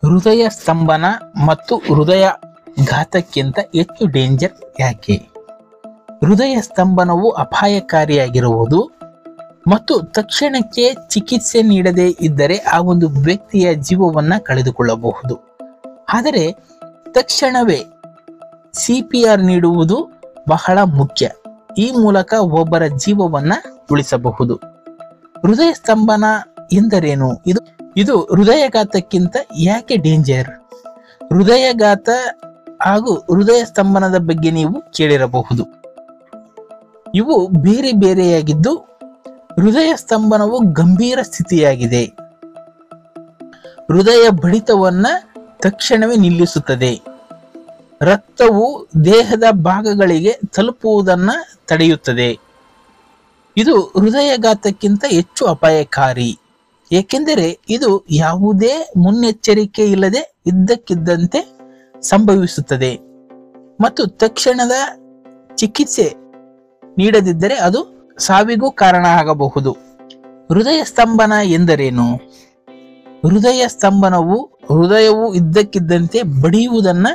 ಹೃದಯ ಸ್ತಂಭನ ಮತ್ತು ಹೃದಯ ಘಾತಕ್ಕಿಂತ ಹೆಚ್ಚು ಡೇಂಜರ್ ಯಾಕೆ? ಹೃದಯ ಸ್ತಂಭನವು ಅಪಾಯಕಾರಿಯಾಗಿರುವುದು ಮತ್ತು ತಕ್ಷಣಕ್ಕೆ ಚಿಕಿತ್ಸೆ ನೀಡದೇ ಇದ್ದರೆ ಆ ಒಂದು ವ್ಯಕ್ತಿಯ ಜೀವವನ್ನ ಕಳೆದುಕೊಳ್ಳಬಹುದು. ಆದರೆ ತಕ್ಷಣವೇ CPR ನೀಡುವುದು ಬಹಳ ಮುಖ್ಯ. ಈ ಮೂಲಕ ಒಬ್ಬರ ಜೀವವನ್ನ ಉಳಿಸಬಹುದು. ಹೃದಯ ಸ್ತಂಭನ ಎಂದರೇನು? ಇದು ಹೃದಯಘಾತಕ್ಕಿಂತ ಯಾಕೆ ಡೇಂಜರ್? ಹೃದಯಘಾತ ಹಾಗೂ ಹೃದಯ ಸ್ತಂಭನದ ಬಗ್ಗೆ ನೀವು ಕೇಳಿರಬಹುದು. ಇವು ಬೇರೆ ಬೇರೆಯಾಗಿದ್ದು, ಹೃದಯ ಸ್ತಂಭನವು ಗಂಭೀರ ಸ್ಥಿತಿಯಾಗಿದೆ. ಹೃದಯ ಬಡಿತವನ್ನ ತಕ್ಷಣವೇ ನಿಲ್ಲಿಸುತ್ತದೆ. ರಕ್ತವು ದೇಹದ ಭಾಗಗಳಿಗೆ ತಲುಪುವುದನ್ನ ತಡೆಯುತ್ತದೆ. ಇದು ಹೃದಯಘಾತಕ್ಕಿಂತ ಹೆಚ್ಚು ಅಪಾಯಕಾರಿ, ಏಕೆಂದರೆ ಇದು ಯಾವುದೇ ಮುನ್ನೆಚ್ಚರಿಕೆ ಇಲ್ಲದೆ ಇದ್ದಕ್ಕಿದ್ದಂತೆ ಸಂಭವಿಸುತ್ತದೆ ಮತ್ತು ತಕ್ಷಣದ ಚಿಕಿತ್ಸೆ ನೀಡದಿದ್ದರೆ ಅದು ಸಾವಿಗೂ ಕಾರಣ ಆಗಬಹುದು. ಹೃದಯ ಸ್ತಂಭನ ಎಂದರೇನು? ಹೃದಯ ಸ್ತಂಭನವು ಹೃದಯವು ಇದ್ದಕ್ಕಿದ್ದಂತೆ ಬಡಿಯುವುದನ್ನ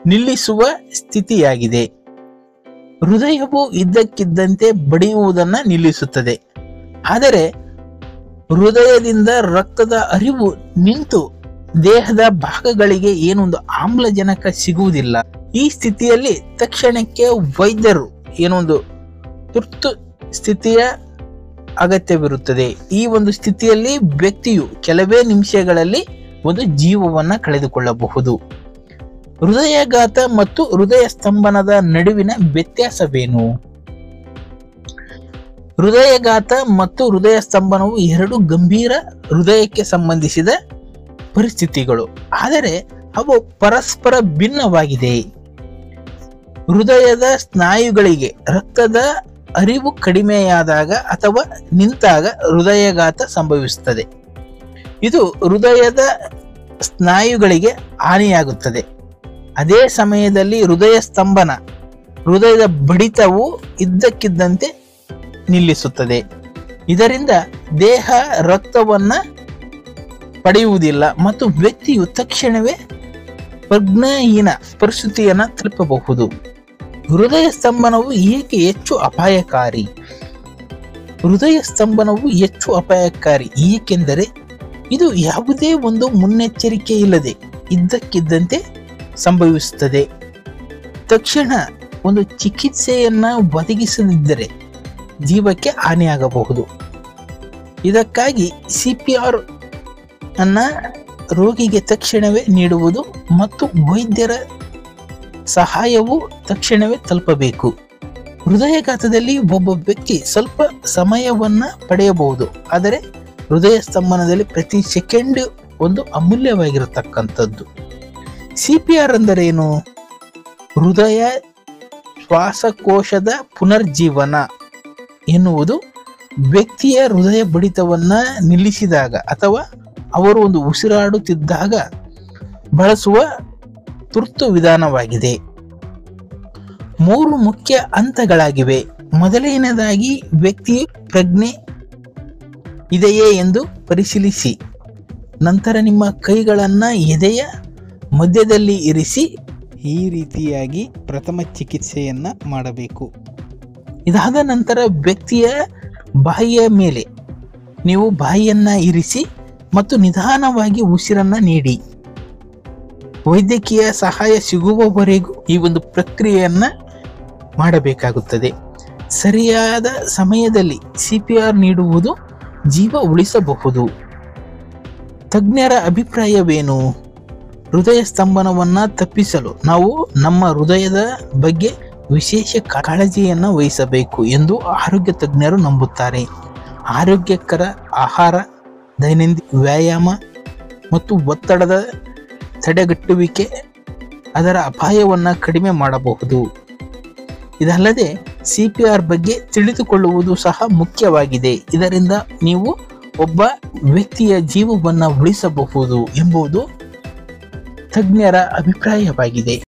ನಿಲ್ಲಿಸುವ ಸ್ಥಿತಿಯಾಗಿದೆ. ಹೃದಯವು ಇದ್ದಕ್ಕಿದ್ದಂತೆ ಬಡಿಯುವುದನ್ನ ನಿಲ್ಲಿಸುತ್ತದೆ. ಆದರೆ ಹೃದಯದಿಂದ ರಕ್ತದ ಹರಿವು ನಿಂತು ದೇಹದ ಭಾಗಗಳಿಗೆ ಏನೊಂದು ಆಮ್ಲಜನಕ ಸಿಗುವುದಿಲ್ಲ. ಈ ಸ್ಥಿತಿಯಲ್ಲಿ ತಕ್ಷಣಕ್ಕೆ ವೈದ್ಯರು ಏನೊಂದು ತುರ್ತು ಸ್ಥಿತಿಯ ಅಗತ್ಯವಿರುತ್ತದೆ. ಈ ಒಂದು ಸ್ಥಿತಿಯಲ್ಲಿ ವ್ಯಕ್ತಿಯು ಕೆಲವೇ ನಿಮಿಷಗಳಲ್ಲಿ ಒಂದು ಜೀವವನ್ನ ಕಳೆದುಕೊಳ್ಳಬಹುದು. ಹೃದಯಘಾತ ಮತ್ತು ಹೃದಯ ಸ್ತಂಭನದ ನಡುವಿನ ವ್ಯತ್ಯಾಸವೇನು? ಹೃದಯಘಾತ ಮತ್ತು ಹೃದಯ ಸ್ತಂಭನವು ಎರಡು ಗಂಭೀರ ಹೃದಯಕ್ಕೆ ಸಂಬಂಧಿಸಿದ ಪರಿಸ್ಥಿತಿಗಳು, ಆದರೆ ಅವು ಪರಸ್ಪರ ಭಿನ್ನವಾಗಿದೆ. ಹೃದಯದ ಸ್ನಾಯುಗಳಿಗೆ ರಕ್ತದ ಹರಿವು ಕಡಿಮೆಯಾದಾಗ ಅಥವಾ ನಿಂತಾಗ ಹೃದಯಘಾತ ಸಂಭವಿಸುತ್ತದೆ. ಇದು ಹೃದಯದ ಸ್ನಾಯುಗಳಿಗೆ ಹಾನಿಯಾಗುತ್ತದೆ. ಅದೇ ಸಮಯದಲ್ಲಿ ಹೃದಯ ಸ್ತಂಭನ ಹೃದಯದ ಬಡಿತವು ಇದ್ದಕ್ಕಿದ್ದಂತೆ ನಿಲ್ಲಿಸುತ್ತದೆ. ಇದರಿಂದ ದೇಹ ರಕ್ತವನ್ನ ಪಡೆಯುವುದಿಲ್ಲ ಮತ್ತು ವ್ಯಕ್ತಿಯು ತಕ್ಷಣವೇ ಪ್ರಜ್ಞಾಹೀನ ಪರಿಸ್ಥಿತಿಯನ್ನ ತಲುಪಬಹುದು. ಹೃದಯ ಸ್ತಂಭನವು ಏಕೆ ಹೆಚ್ಚು ಅಪಾಯಕಾರಿ? ಹೃದಯ ಸ್ತಂಭನವು ಹೆಚ್ಚು ಅಪಾಯಕಾರಿ ಏಕೆಂದರೆ ಇದು ಯಾವುದೇ ಒಂದು ಮುನ್ನೆಚ್ಚರಿಕೆ ಇಲ್ಲದೆ ಇದ್ದಕ್ಕಿದ್ದಂತೆ ಸಂಭವಿಸುತ್ತದೆ. ತಕ್ಷಣ ಒಂದು ಚಿಕಿತ್ಸೆಯನ್ನ ಒದಗಿಸದಿದ್ದರೆ ಜೀವಕ್ಕೆ ಹಾನಿಯಾಗಬಹುದು. ಇದಕ್ಕಾಗಿ CPR ಅನ್ನ ರೋಗಿಗೆ ತಕ್ಷಣವೇ ನೀಡುವುದು ಮತ್ತು ವೈದ್ಯರ ಸಹಾಯವು ತಕ್ಷಣವೇ ತಲುಪಬೇಕು. ಹೃದಯಘಾತದಲ್ಲಿ ಒಬ್ಬ ವ್ಯಕ್ತಿ ಸ್ವಲ್ಪ ಸಮಯವನ್ನ ಪಡೆಯಬಹುದು, ಆದರೆ ಹೃದಯ ಸ್ತಂಭನದಲ್ಲಿ ಪ್ರತಿ ಸೆಕೆಂಡ್ ಒಂದು ಅಮೂಲ್ಯವಾಗಿರತಕ್ಕಂಥದ್ದು. CPR ಎಂದರೇನು? ಹೃದಯ ಶ್ವಾಸಕೋಶದ ಪುನರ್ಜೀವನ ಎನ್ನುವುದು ವ್ಯಕ್ತಿಯ ಹೃದಯ ಬಡಿತವನ್ನ ನಿಲ್ಲಿಸಿದಾಗ ಅಥವಾ ಅವರು ಒಂದು ಉಸಿರಾಡುತ್ತಿದ್ದಾಗ ಬಳಸುವ ತುರ್ತು ವಿಧಾನವಾಗಿದೆ. 3 ಮುಖ್ಯ ಹಂತಗಳಾಗಿವೆ. ಮೊದಲನೆಯದಾಗಿ ವ್ಯಕ್ತಿಯ ಪ್ರಜ್ಞೆ ಇದೆಯೇ ಎಂದು ಪರಿಶೀಲಿಸಿ. ನಂತರ ನಿಮ್ಮ ಕೈಗಳನ್ನ ಎದೆಯ ಮಧ್ಯದಲ್ಲಿ ಇರಿಸಿ ಈ ರೀತಿಯಾಗಿ ಪ್ರಥಮ ಚಿಕಿತ್ಸೆಯನ್ನ ಮಾಡಬೇಕು. ಇದಾದ ನಂತರ ವ್ಯಕ್ತಿಯ ಬಾಯಿಯ ಮೇಲೆ ನೀವು ಬಾಯಿಯನ್ನ ಇರಿಸಿ ಮತ್ತು ನಿಧಾನವಾಗಿ ಉಸಿರನ್ನ ನೀಡಿ. ವೈದ್ಯಕೀಯ ಸಹಾಯ ಸಿಗುವವರೆಗೂ ಈ ಒಂದು ಪ್ರಕ್ರಿಯೆಯನ್ನ ಮಾಡಬೇಕಾಗುತ್ತದೆ. ಸರಿಯಾದ ಸಮಯದಲ್ಲಿ CPR ನೀಡುವುದು ಜೀವ ಉಳಿಸಬಹುದು. ತಜ್ಞರ ಅಭಿಪ್ರಾಯವೇನು? ಹೃದಯ ಸ್ತಂಭನವನ್ನ ತಪ್ಪಿಸಲು ನಾವು ನಮ್ಮ ಹೃದಯದ ಬಗ್ಗೆ ವಿಶೇಷ ಕಾಳಜಿಯನ್ನ ವಹಿಸಬೇಕು ಎಂದು ಆರೋಗ್ಯ ತಜ್ಞರು ನಂಬುತ್ತಾರೆ. ಆರೋಗ್ಯಕರ ಆಹಾರ, ದೈನಂದಿನ ವ್ಯಾಯಾಮ ಮತ್ತು ಒತ್ತಡದ ತಡೆಗಟ್ಟುವಿಕೆ ಅದರ ಅಪಾಯವನ್ನ ಕಡಿಮೆ ಮಾಡಬಹುದು. ಇದಲ್ಲದೆ CPR ಬಗ್ಗೆ ತಿಳಿದುಕೊಳ್ಳುವುದು ಸಹ ಮುಖ್ಯವಾಗಿದೆ. ಇದರಿಂದ ನೀವು ಒಬ್ಬ ವ್ಯಕ್ತಿಯ ಜೀವವನ್ನ ಉಳಿಸಬಹುದು ಎಂಬುದು ತಜ್ಞರ ಅಭಿಪ್ರಾಯವಾಗಿದೆ.